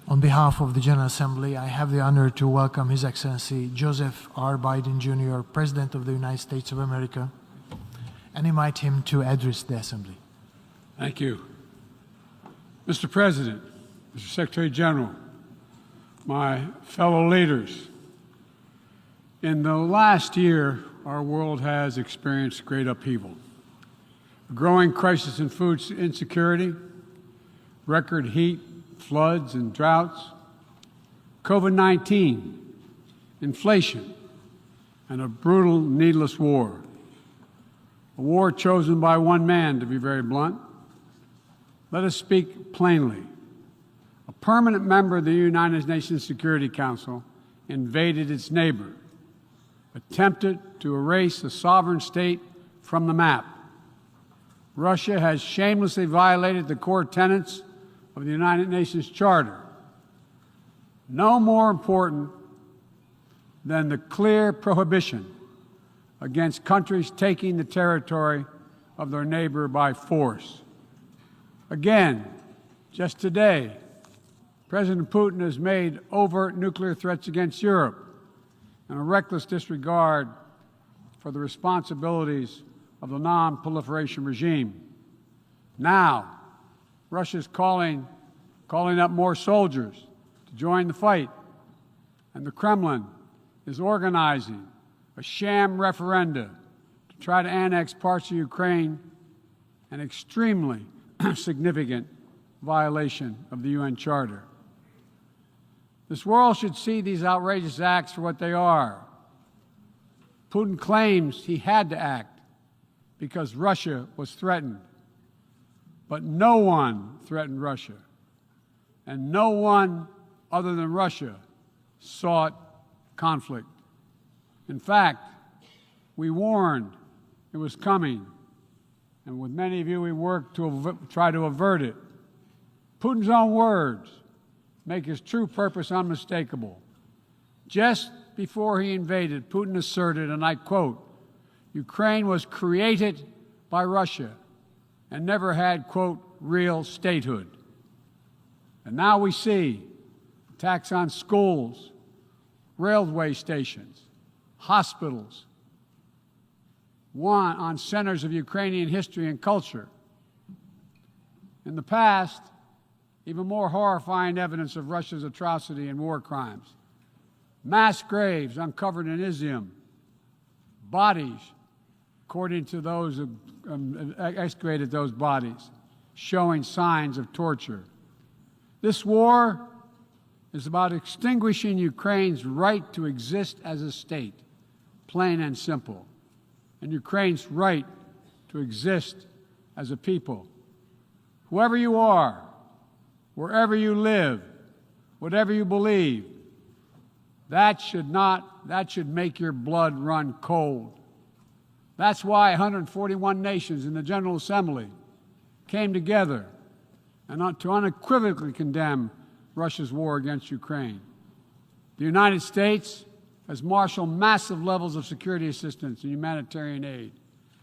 On behalf of the General Assembly, I have the honor to welcome His Excellency Joseph R. Biden Jr., President of the United States of America, and invite him to address the Assembly. Thank you. Mr. President, Mr. Secretary General, my fellow leaders, in the last year, our world has experienced great upheaval. A growing crisis in food insecurity, record heat, floods and droughts, COVID-19, inflation, and a brutal, needless war. A war chosen by one man, to be very blunt. Let us speak plainly. A permanent member of the United Nations Security Council invaded its neighbor, attempted to erase a sovereign state from the map. Russia has shamelessly violated the core tenets of the United Nations Charter. No more important than the clear prohibition against countries taking the territory of their neighbor by force. Again, just today, President Putin has made overt nuclear threats against Europe and a reckless disregard for the responsibilities of the non-proliferation regime. Now, Russia's calling up more soldiers to join the fight, and the Kremlin is organizing a sham referendum to try to annex parts of Ukraine, an extremely significant violation of the UN Charter. This world should see these outrageous acts for what they are. Putin claims he had to act because Russia was threatened. But no one threatened Russia, and no one other than Russia sought conflict. In fact, we warned it was coming, and with many of you we worked to try to avert it. Putin's own words make his true purpose unmistakable. Just before he invaded, Putin asserted, and I quote, "Ukraine was created by Russia and never had, quote, real statehood." And now we see attacks on schools, railway stations, hospitals, on centers of Ukrainian history and culture. In the past, even more horrifying evidence of Russia's atrocity and war crimes. Mass graves uncovered in Izium, bodies, according to those who excavated those bodies, showing signs of torture. This war is about extinguishing Ukraine's right to exist as a state, plain and simple, and Ukraine's right to exist as a people. Whoever you are, wherever you live, whatever you believe, that should make your blood run cold. That's why 141 nations in the General Assembly came together and to unequivocally condemn Russia's war against Ukraine. The United States has marshaled massive levels of security assistance and humanitarian aid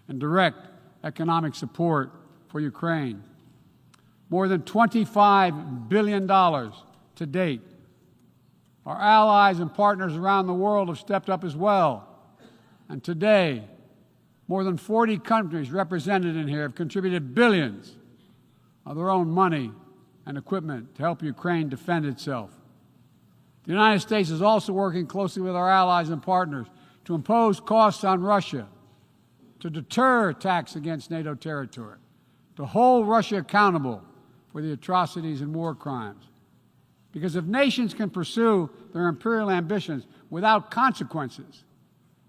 and direct economic support for Ukraine. More than $25 billion to date. Our allies and partners around the world have stepped up as well. And today, more than 40 countries represented in here have contributed billions of their own money and equipment to help Ukraine defend itself. The United States is also working closely with our allies and partners to impose costs on Russia, to deter attacks against NATO territory, to hold Russia accountable for the atrocities and war crimes. Because if nations can pursue their imperial ambitions without consequences,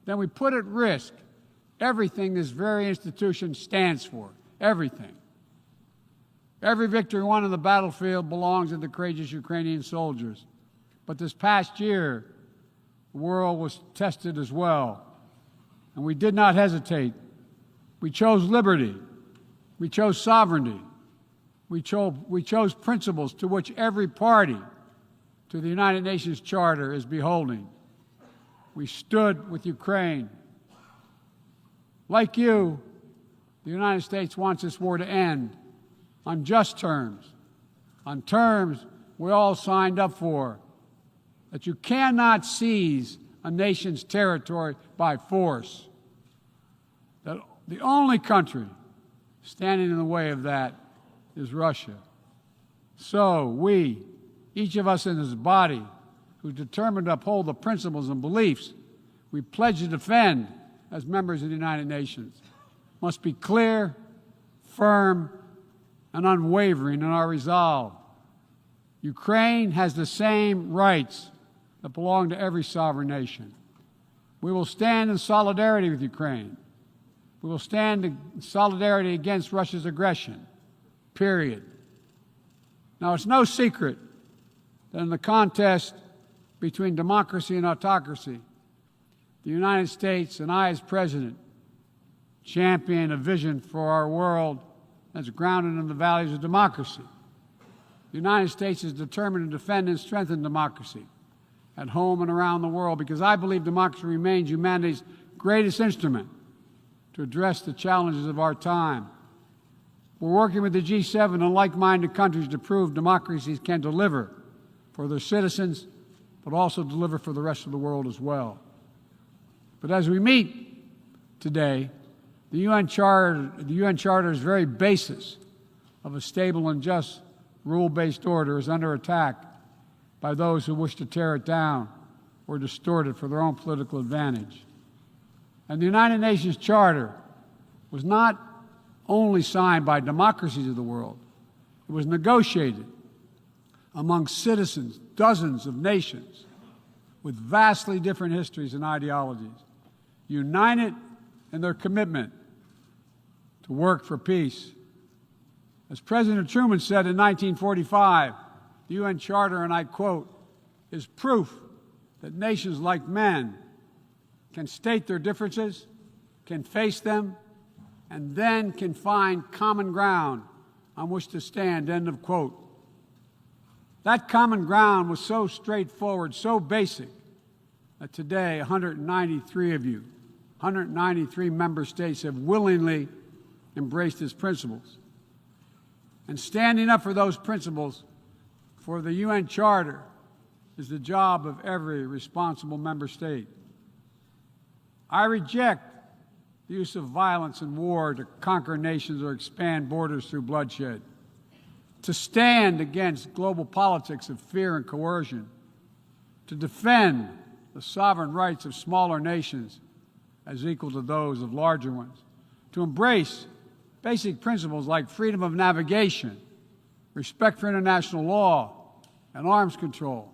then we put at risk everything this very institution stands for, everything. Every victory won on the battlefield belongs to the courageous Ukrainian soldiers. But this past year, the world was tested as well. And we did not hesitate. We chose liberty. We chose sovereignty. We chose principles to which every party to the United Nations Charter is beholding. We stood with Ukraine. Like you, the United States wants this war to end on just terms, on terms we all signed up for, that you cannot seize a nation's territory by force. That the only country standing in the way of that is Russia. So we, each of us in this body, who's determined to uphold the principles and beliefs we pledge to defend as members of the United Nations, must be clear, firm, and unwavering in our resolve. Ukraine has the same rights that belong to every sovereign nation. We will stand in solidarity with Ukraine. We will stand in solidarity against Russia's aggression, period. Now, it's no secret that in the contest between democracy and autocracy, the United States and I, as President, champion a vision for our world that's grounded in the values of democracy. The United States is determined to defend and strengthen democracy at home and around the world, because I believe democracy remains humanity's greatest instrument to address the challenges of our time. We're working with the G7 and like-minded countries to prove democracies can deliver for their citizens, but also deliver for the rest of the world as well. But as we meet today, the UN Charter's very basis of a stable and just rule-based order is under attack by those who wish to tear it down or distort it for their own political advantage. And the United Nations Charter was not only signed by democracies of the world, it was negotiated among citizens, dozens of nations with vastly different histories and ideologies, united in their commitment to work for peace. As President Truman said in 1945, the UN Charter, and I quote, is proof that nations like men can state their differences, can face them, and then can find common ground on which to stand, end of quote. That common ground was so straightforward, so basic, that today 193 of you, 193 member states have willingly embraced its principles. And standing up for those principles for the UN Charter is the job of every responsible member state. I reject the use of violence and war to conquer nations or expand borders through bloodshed, to stand against global politics of fear and coercion, to defend the sovereign rights of smaller nations as equal to those of larger ones, to embrace basic principles like freedom of navigation, respect for international law, and arms control.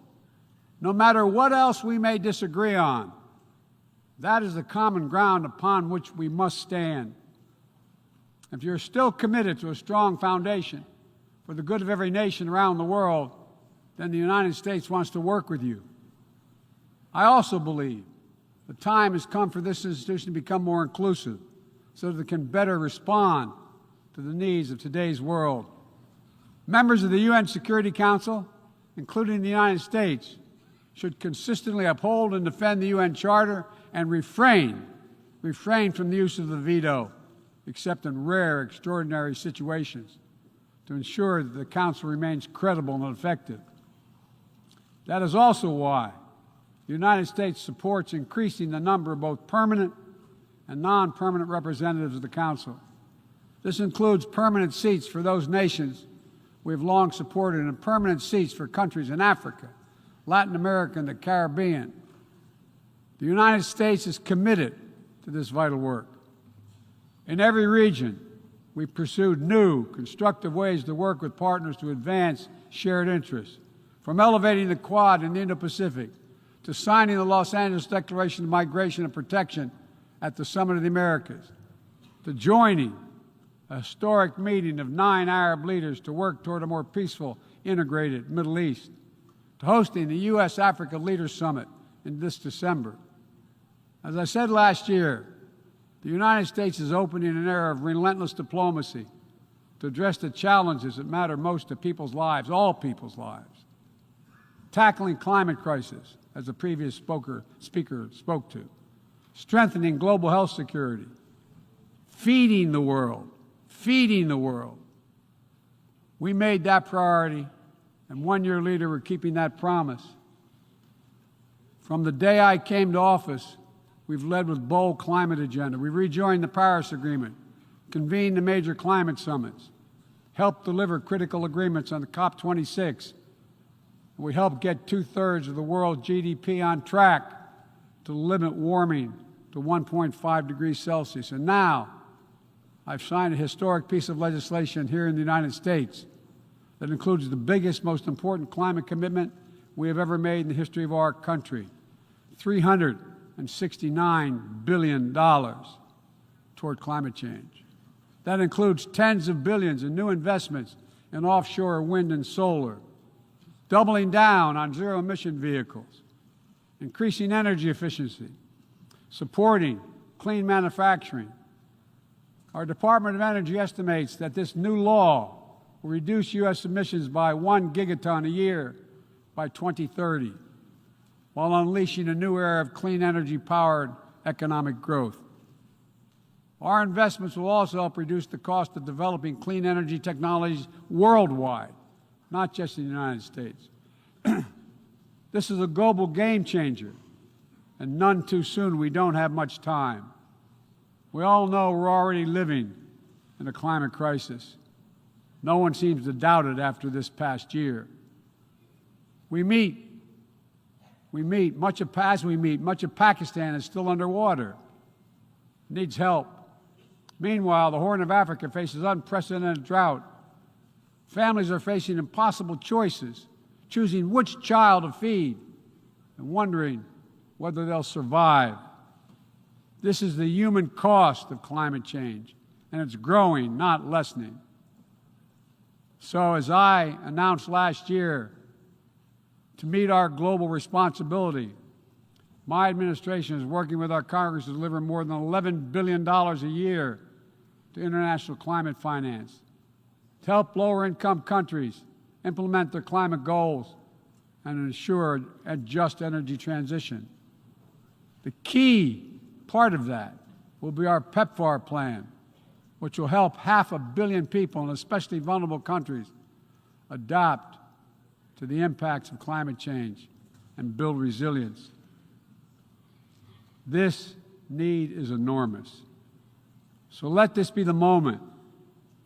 No matter what else we may disagree on, that is the common ground upon which we must stand. If you're still committed to a strong foundation for the good of every nation around the world, then the United States wants to work with you. I also believe the time has come for this institution to become more inclusive so that it can better respond to the needs of today's world. Members of the UN Security Council, including the United States, should consistently uphold and defend the UN Charter and refrain from the use of the veto, except in rare, extraordinary situations, to ensure that the Council remains credible and effective. That is also why the United States supports increasing the number of both permanent and non-permanent representatives of the Council. This includes permanent seats for those nations we have long supported and permanent seats for countries in Africa, Latin America, and the Caribbean. The United States is committed to this vital work. In every region, we pursued new, constructive ways to work with partners to advance shared interests, from elevating the Quad in the Indo-Pacific to signing the Los Angeles Declaration of Migration and Protection at the Summit of the Americas, to joining a historic meeting of 9 Arab leaders to work toward a more peaceful, integrated Middle East, to hosting the U.S.-Africa Leaders Summit in this December. As I said last year, the United States is opening an era of relentless diplomacy to address the challenges that matter most to people's lives, all people's lives. Tackling climate crisis, as the previous speaker spoke to, strengthening global health security, feeding the world. We made that priority, And one-year leader, we're keeping that promise. From the day I came to office, we've led with bold climate agenda. We rejoined the Paris Agreement, convened the major climate summits, helped deliver critical agreements on the COP26. We helped get 2/3 of the world's GDP on track to limit warming to 1.5 degrees Celsius. And now, I've signed a historic piece of legislation here in the United States that includes the biggest, most important climate commitment we have ever made in the history of our country, $369 billion toward climate change. That includes tens of billions in new investments in offshore wind and solar, doubling down on zero-emission vehicles, increasing energy efficiency, supporting clean manufacturing. Our Department of Energy estimates that this new law will reduce U.S. emissions by 1 gigaton a year by 2030, while unleashing a new era of clean energy-powered economic growth. Our investments will also help reduce the cost of developing clean energy technologies worldwide, not just in the United States. This is a global game changer, and none too soon. We don't have much time. We all know we're already living in a climate crisis. No one seems to doubt it after this past year. Much of Pakistan is still underwater, needs help. Meanwhile, the Horn of Africa faces unprecedented drought. Families are facing impossible choices, choosing which child to feed and wondering whether they'll survive. This is the human cost of climate change, and it's growing, not lessening. So, as I announced last year, to meet our global responsibility, my administration is working with our Congress to deliver more than $11 billion a year to international climate finance, to help lower-income countries implement their climate goals and ensure a just energy transition. The key part of that will be our PEPFAR plan, which will help 500 million people in especially vulnerable countries adapt to the impacts of climate change and build resilience. This need is enormous. So let this be the moment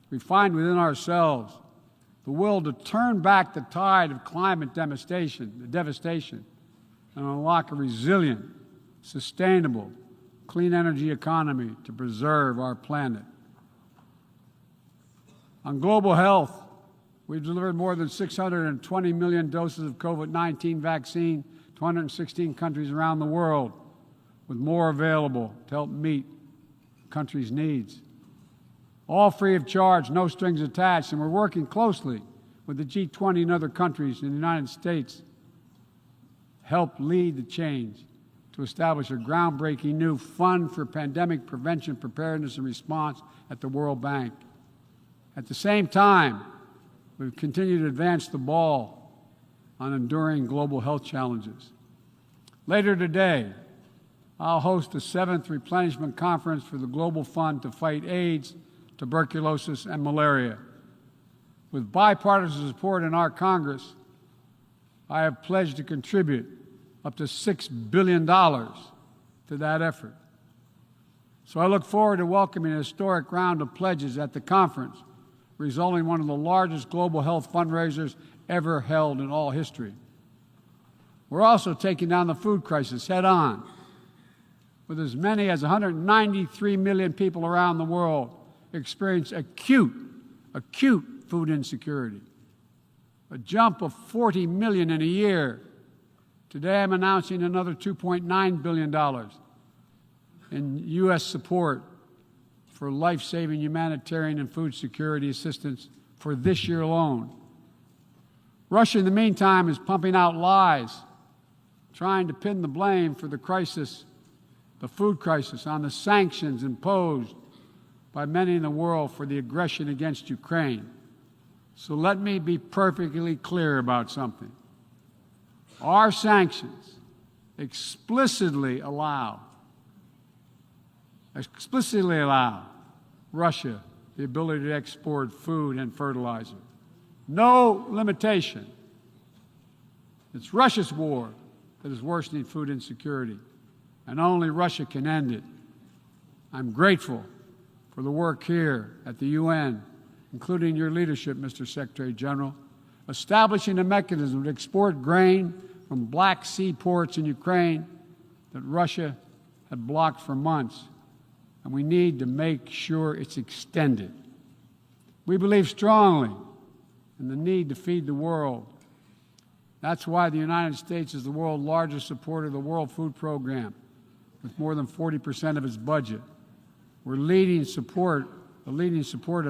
we find within ourselves the will to turn back the tide of climate devastation, and unlock a resilient, sustainable, clean energy economy to preserve our planet. On global health, we've delivered more than 620 million doses of COVID-19 vaccine to 116 countries around the world, with more available to help meet countries' needs. All free of charge, no strings attached, and we're working closely with the G20 and other countries in the United States help lead the change to establish a groundbreaking new fund for pandemic prevention, preparedness, and response at the World Bank. At the same time, we've continued to advance the ball on enduring global health challenges. Later today, I'll host the 7th replenishment conference for the Global Fund to fight AIDS, tuberculosis, and malaria. With bipartisan support in our Congress, I have pledged to contribute up to $6 billion to that effort. So I look forward to welcoming a historic round of pledges at the conference, resulting in one of the largest global health fundraisers ever held in all history. We're also taking down the food crisis head on, with as many as 193 million people around the world experience acute food insecurity, a jump of 40 million in a year. Today I'm announcing another $2.9 billion in U.S. support for life-saving humanitarian and food security assistance for this year alone. Russia, in the meantime, is pumping out lies, trying to pin the blame for the crisis, the food crisis, on the sanctions imposed by many in the world for the aggression against Ukraine. So let me be perfectly clear about something. Our sanctions explicitly allow Russia the ability to export food and fertilizer. No limitation It's Russia's war that is worsening food insecurity, and only Russia can end it. I'm grateful for the work here at the UN, including your leadership, Mr. Secretary General, establishing a mechanism to export grain from Black Sea ports in Ukraine that Russia had blocked for months, and we need to make sure it's extended. We believe strongly in the need to feed the world. That's why the United States is the world's largest supporter of the World Food Program, with more than 40% of its budget. We're the leading support of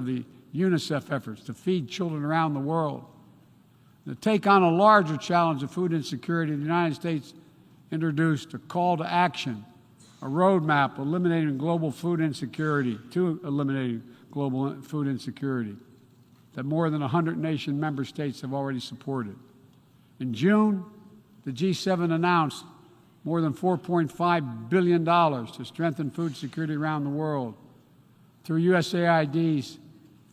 the UNICEF efforts to feed children around the world. To take on a larger challenge of food insecurity, the United States introduced a call to action, a roadmap eliminating global food insecurity, that more than 100 nation member states have already supported. In June, the G7 announced more than $4.5 billion to strengthen food security around the world through USAID's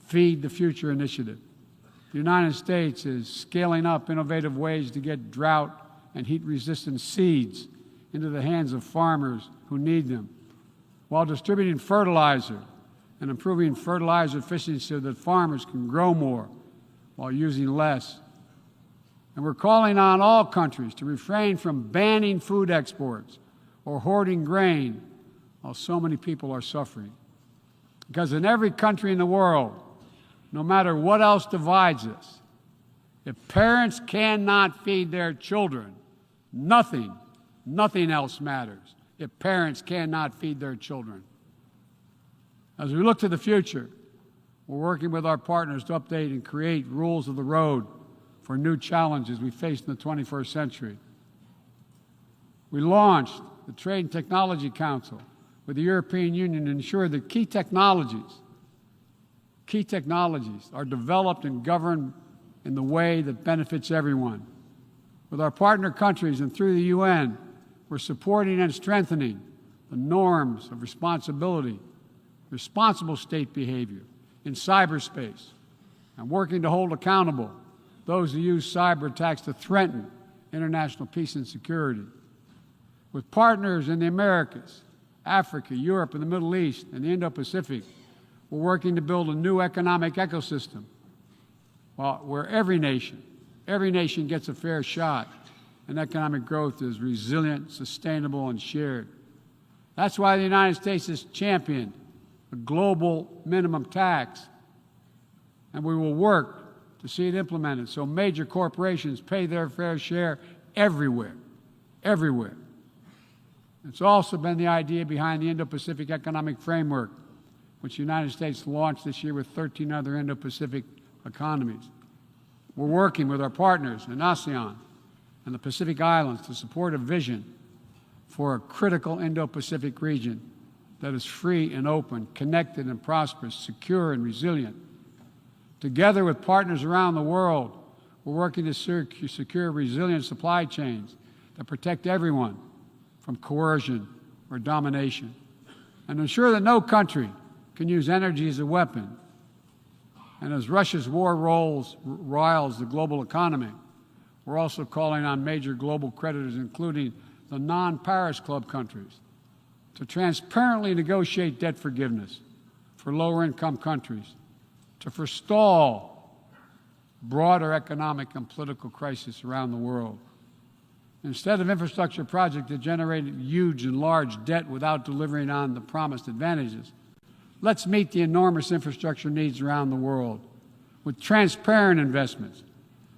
Feed the Future initiative. The United States is scaling up innovative ways to get drought and heat-resistant seeds into the hands of farmers who need them, while distributing fertilizer and improving fertilizer efficiency so that farmers can grow more while using less. And we're calling on all countries to refrain from banning food exports or hoarding grain while so many people are suffering. Because in every country in the world, no matter what else divides us, if parents cannot feed their children, nothing else matters. If parents cannot feed their children. As we look to the future, we're working with our partners to update and create rules of the road for new challenges we face in the 21st century. We launched the Trade and Technology Council with the European Union to ensure that key technologies are developed and governed in the way that benefits everyone. With our partner countries and through the UN, we're supporting and strengthening the norms of responsibility, responsible state behavior in cyberspace, and working to hold accountable those who use cyber attacks to threaten international peace and security. With partners in the Americas, Africa, Europe, and the Middle East, and the Indo-Pacific, we're working to build a new economic ecosystem where every nation gets a fair shot, and economic growth is resilient, sustainable, and shared. That's why the United States has championed a global minimum tax, and we will work to see it implemented so major corporations pay their fair share everywhere. It's also been the idea behind the Indo-Pacific Economic Framework, which the United States launched this year with 13 other Indo-Pacific economies. We're working with our partners in ASEAN and the Pacific Islands to support a vision for a critical Indo-Pacific region that is free and open, connected and prosperous, secure and resilient. Together with partners around the world, we're working to secure resilient supply chains that protect everyone from coercion or domination, and ensure that no country can use energy as a weapon. And as Russia's war riles the global economy, we're also calling on major global creditors, including the non-Paris Club countries, to transparently negotiate debt forgiveness for lower-income countries, to forestall broader economic and political crisis around the world. Instead of infrastructure projects that generate huge and large debt without delivering on the promised advantages, let's meet the enormous infrastructure needs around the world with transparent investments,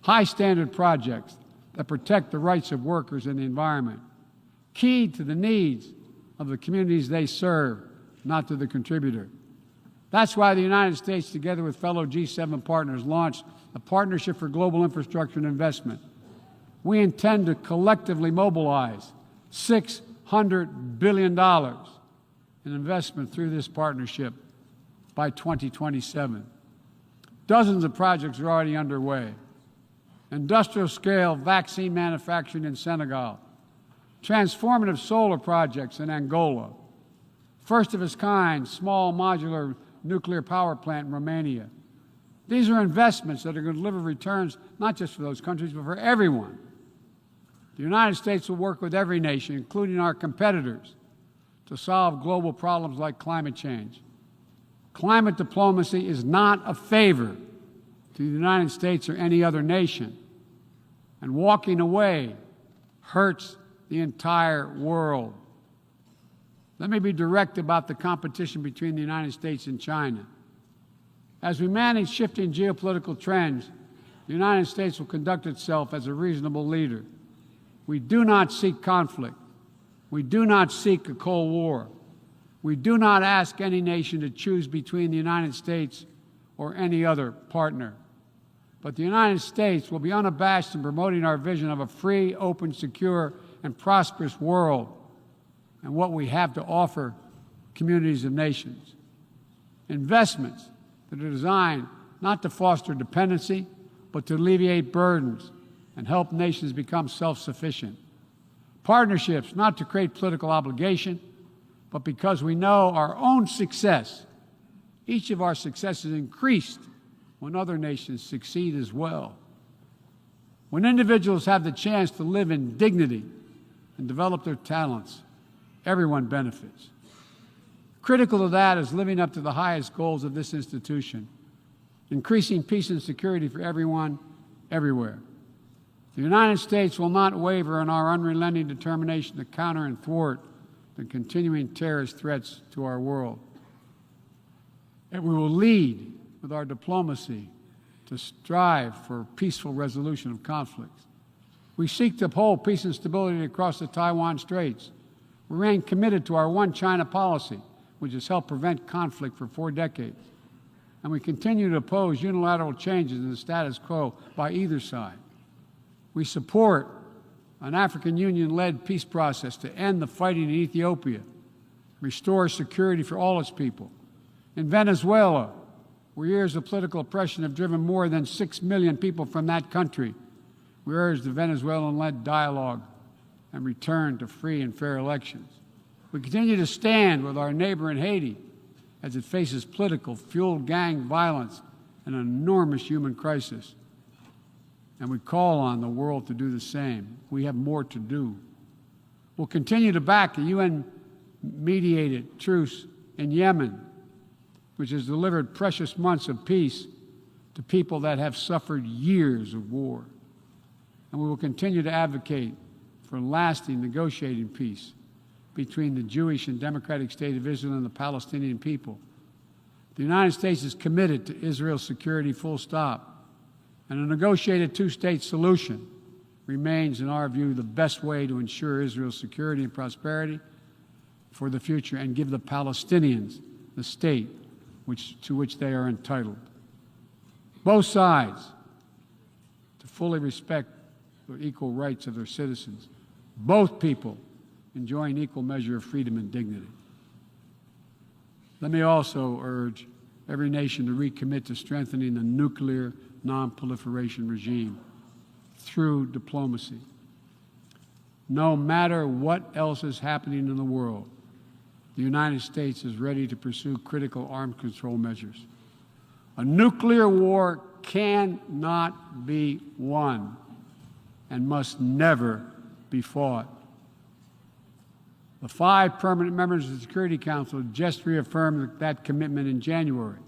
high-standard projects that protect the rights of workers and the environment, keyed to the needs of the communities they serve, not to the contributor. That's why the United States, together with fellow G7 partners, launched a Partnership for Global Infrastructure and Investment. We intend to collectively mobilize $600 billion in investment through this partnership by 2027. Dozens of projects are already underway. Industrial-scale vaccine manufacturing in Senegal, transformative solar projects in Angola, first-of-its-kind small modular nuclear power plant in Romania. These are investments that are going to deliver returns not just for those countries, but for everyone. The United States will work with every nation, including our competitors, to solve global problems like climate change. Climate diplomacy is not a favor to the United States or any other nation, and walking away hurts the entire world. Let me be direct about the competition between the United States and China. As we manage shifting geopolitical trends, the United States will conduct itself as a reasonable leader. We do not seek conflict. We do not seek a Cold War. We do not ask any nation to choose between the United States or any other partner. But the United States will be unabashed in promoting our vision of a free, open, secure, and prosperous world and what we have to offer communities of nations. Investments that are designed not to foster dependency, but to alleviate burdens and help nations become self-sufficient. Partnerships not to create political obligation, but because we know our own success. Each of our successes increased when other nations succeed as well. When individuals have the chance to live in dignity and develop their talents, everyone benefits. Critical to that is living up to the highest goals of this institution, increasing peace and security for everyone, everywhere. The United States will not waver in our unrelenting determination to counter and thwart the continuing terrorist threats to our world. And we will lead with our diplomacy to strive for peaceful resolution of conflicts. We seek to uphold peace and stability across the Taiwan Straits. We remain committed to our one China policy, which has helped prevent conflict for 4 decades. And we continue to oppose unilateral changes in the status quo by either side. We support an African Union-led peace process to end the fighting in Ethiopia, restore security for all its people. In Venezuela, where years of political oppression have driven more than 6 million people from that country, we urge the Venezuelan-led dialogue and return to free and fair elections. We continue to stand with our neighbor in Haiti as it faces political, fueled gang violence and an enormous human crisis. And we call on the world to do the same. We have more to do. We'll continue to back the UN-mediated truce in Yemen, which has delivered precious months of peace to people that have suffered years of war. And we will continue to advocate for lasting negotiating peace between the Jewish and democratic state of Israel and the Palestinian people. The United States is committed to Israel's security, full stop. And a negotiated two-state solution remains, in our view, the best way to ensure Israel's security and prosperity for the future and give the Palestinians the state to which they are entitled. Both sides to fully respect the equal rights of their citizens. Both people enjoying equal measure of freedom and dignity. Let me also urge every nation to recommit to strengthening the nuclear non-proliferation regime through diplomacy. No matter what else is happening in the world, the United States is ready to pursue critical arms control measures. A nuclear war cannot be won and must never be fought. The 5 permanent members of the Security Council just reaffirmed that commitment in January.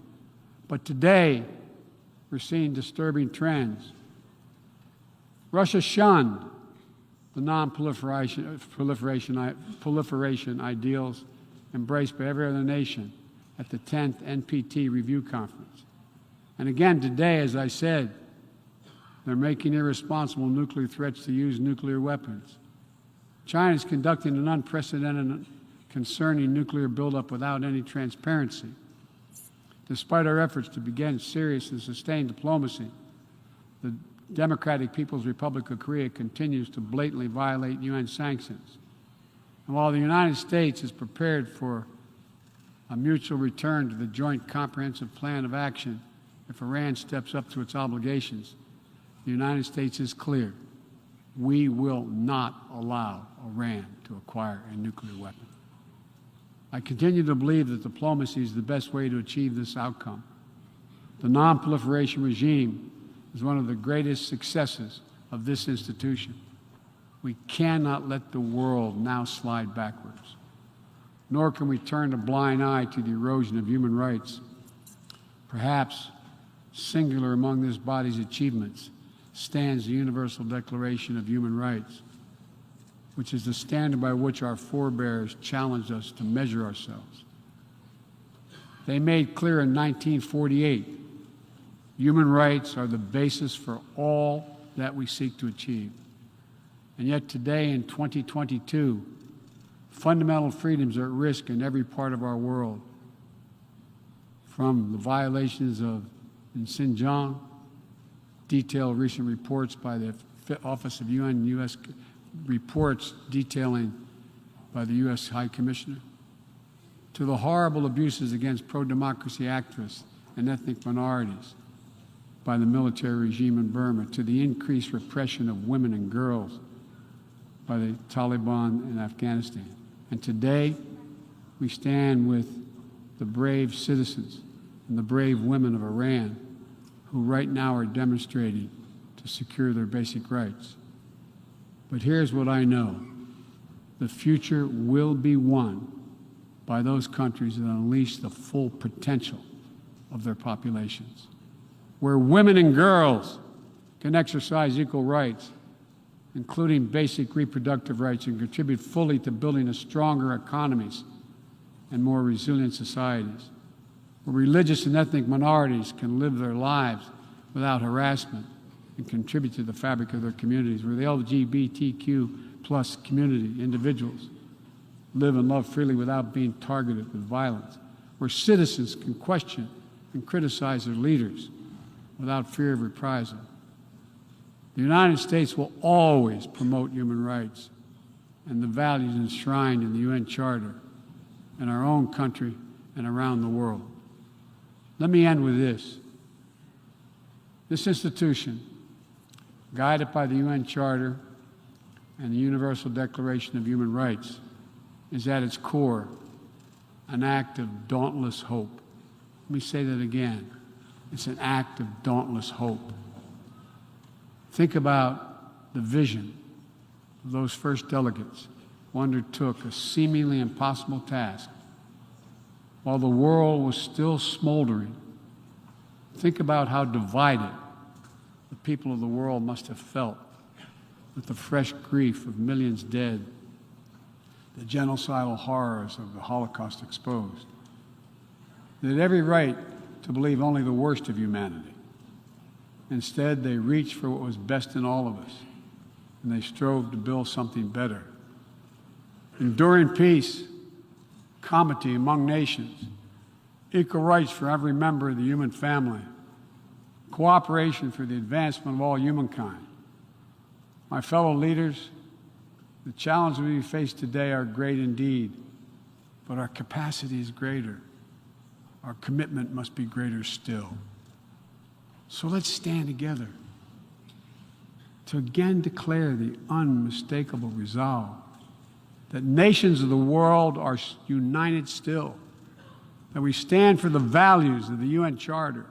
But today, we're seeing disturbing trends. Russia shunned the non-proliferation ideals embraced by every other nation at the 10th NPT Review Conference. And again today, as I said, they're making irresponsible nuclear threats to use nuclear weapons. China is conducting an unprecedented, concerning nuclear buildup without any transparency. Despite our efforts to begin serious and sustained diplomacy, the Democratic People's Republic of Korea continues to blatantly violate UN sanctions. And while the United States is prepared for a mutual return to the Joint Comprehensive Plan of Action if Iran steps up to its obligations, the United States is clear. We will not allow Iran to acquire a nuclear weapon. I continue to believe that diplomacy is the best way to achieve this outcome. The non-proliferation regime is one of the greatest successes of this institution. We cannot let the world now slide backwards, nor can we turn a blind eye to the erosion of human rights. Perhaps singular among this body's achievements stands the Universal Declaration of Human Rights, which is the standard by which our forebears challenged us to measure ourselves. They made clear in 1948, human rights are the basis for all that we seek to achieve. And yet today, in 2022, fundamental freedoms are at risk in every part of our world, from the violations in Xinjiang, detailed recent reports by the Office of U.S. reports detailing by the U.S. High Commissioner, to the horrible abuses against pro-democracy activists and ethnic minorities by the military regime in Burma, to the increased repression of women and girls by the Taliban in Afghanistan. And today, we stand with the brave citizens and the brave women of Iran who right now are demonstrating to secure their basic rights. But here's what I know. The future will be won by those countries that unleash the full potential of their populations, where women and girls can exercise equal rights, including basic reproductive rights, and contribute fully to building a stronger economies and more resilient societies, where religious and ethnic minorities can live their lives without harassment and contribute to the fabric of their communities, where the LGBTQ plus community, individuals, live and love freely without being targeted with violence, where citizens can question and criticize their leaders without fear of reprisal. The United States will always promote human rights and the values enshrined in the UN Charter in our own country and around the world. Let me end with this. This institution, guided by the UN Charter and the Universal Declaration of Human Rights, is at its core an act of dauntless hope. Let me say that again. It's an act of dauntless hope. Think about the vision of those first delegates who undertook a seemingly impossible task while the world was still smoldering. Think about how divided the people of the world must have felt with the fresh grief of millions dead, the genocidal horrors of the Holocaust exposed. They had every right to believe only the worst of humanity. Instead, they reached for what was best in all of us, and they strove to build something better. Enduring peace, comity among nations, equal rights for every member of the human family, cooperation for the advancement of all humankind. My fellow leaders, the challenges we face today are great indeed, but our capacity is greater. Our commitment must be greater still. So let's stand together to again declare the unmistakable resolve that nations of the world are united still, that we stand for the values of the UN Charter,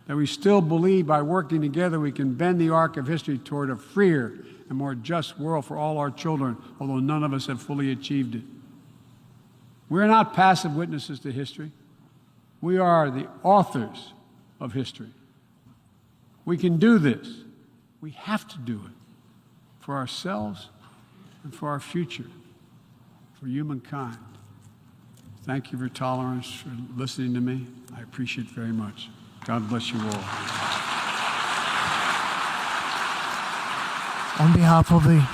that we still believe by working together we can bend the arc of history toward a freer and more just world for all our children, although none of us have fully achieved it. We're not passive witnesses to history. We are the authors of history. We can do this. We have to do it for ourselves and for our future, for humankind. Thank you for your tolerance, for listening to me. I appreciate it very much. God bless you all. On behalf of the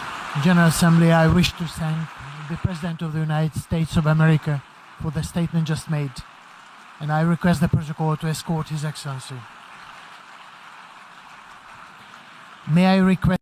General Assembly, I wish to thank the President of the United States of America for the statement just made, and I request the protocol to escort His Excellency. May I request